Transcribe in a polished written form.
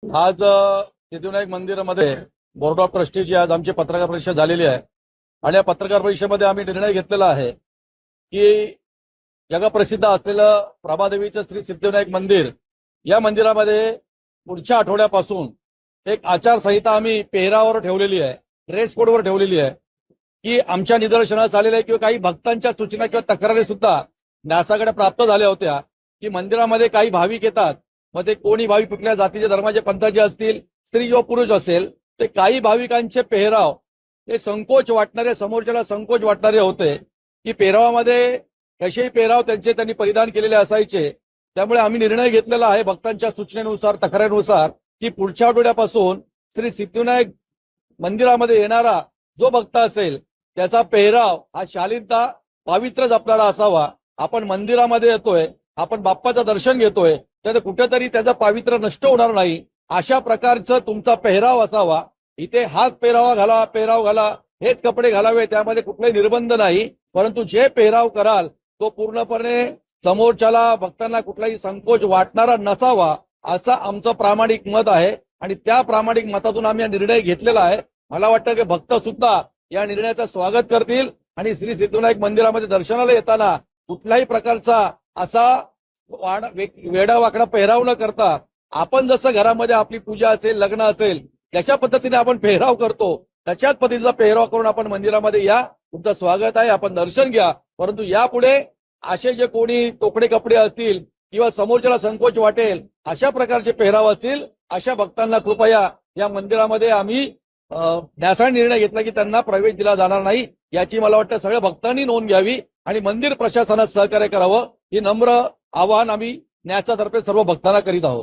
आज सिद्धिविनायक मंदिरामध्ये board of ट्रस्टीची आज आमची पत्रकार परिषद झालेली आहे आणि या पत्रकार परिषदेमध्ये आम्ही निर्णय घेतलेला आहे की जगप्रसिद्ध असलेलं प्रभादेवीचं श्री सिद्धिविनायक मंदिर या मंदिरामध्ये पुढच्या आठवड्यापासून एक आचारसंहिता आम्ही पेहरावर ठेवलेली आहे, ड्रेस कोडवर ठेवलेली आहे की आमच्या निदर्शनास आलेल्या किंवा काही भक्तांच्या सूचना किंवा तक्रारी सुद्धा न्यासाकडे प्राप्त झाल्या होत्या की मंदिरामध्ये काही भाविक येतात, मग ते कोणी भाविक कुठल्या जातीचे धर्माचे पंथाचे असतील, स्त्री किंवा पुरुष असेल, ते काही भाविकांचे पेहराव हे संकोच वाटणारे, समोरच्याला संकोच वाटणारे होते की पेहरावामध्ये कसेही पेहराव त्यांनी परिधान केलेले असायचे। त्यामुळे आम्ही निर्णय घेतलेला आहे भक्तांच्या सूचनेनुसार, तक्रारीनुसार की पुढच्या आठवड्यापासून श्री सिद्धिविनायक मंदिरामध्ये येणारा जो भक्त असेल त्याचा पेहराव हा शालीनता, पावित्र्य जपणारा असावा। आपण मंदिरामध्ये येतोय, आपण बाप्पाचं दर्शन घेतोय, तर कुठेतरी त्याचं पावित्र्य नष्ट होणार नाही अशा प्रकारचं तुमचा पेहराव असावा। इथे हाच पेहराव घाला, हेच कपडे घालावे, त्यामध्ये कुठलाही निर्बंध नाही, परंतु जे पेहराव कराल तो पूर्णपणे समोरच्याला, भक्तांना कुठलाही संकोच वाटणारा नसावा असं आमचं प्रामाणिक मत आहे आणि त्या प्रामाणिक मतातून आम्ही हा निर्णय घेतलेला आहे। मला वाटतं की भक्त सुद्धा या निर्णयाचं स्वागत करतील आणि श्री सिद्धिविनायक मंदिरामध्ये दर्शनाला येताना कुठल्याही प्रकारचा असा वेडावाकडा पेहराव न करता आपण जसं घरामध्ये आपली पूजा असेल, लग्न असेल, त्याच्या पद्धतीने आपण पेहराव करतो त्याच्याच पद्धतीचा पेहराव करून आपण मंदिरामध्ये या। तुमचं स्वागत आहे, आपण दर्शन घ्या, परंतु यापुढे असे जे कोणी तोकडे कपडे असतील किंवा समोरच्याला संकोच वाटेल अशा प्रकारचे पेहराव असतील, अशा भक्तांना कृपया या मंदिरामध्ये आम्ही न्यासाने निर्णय घेतला की त्यांना प्रवेश दिला जाणार नाही। याची मला वाटतं सगळ्या भक्तांनी नोंद घ्यावी आणि मंदिर प्रशासनास सहकार्य करावं, ही नम्र आवाहन आम्ही न्यासातर्फे सर्व भक्तांना करीत आहोत।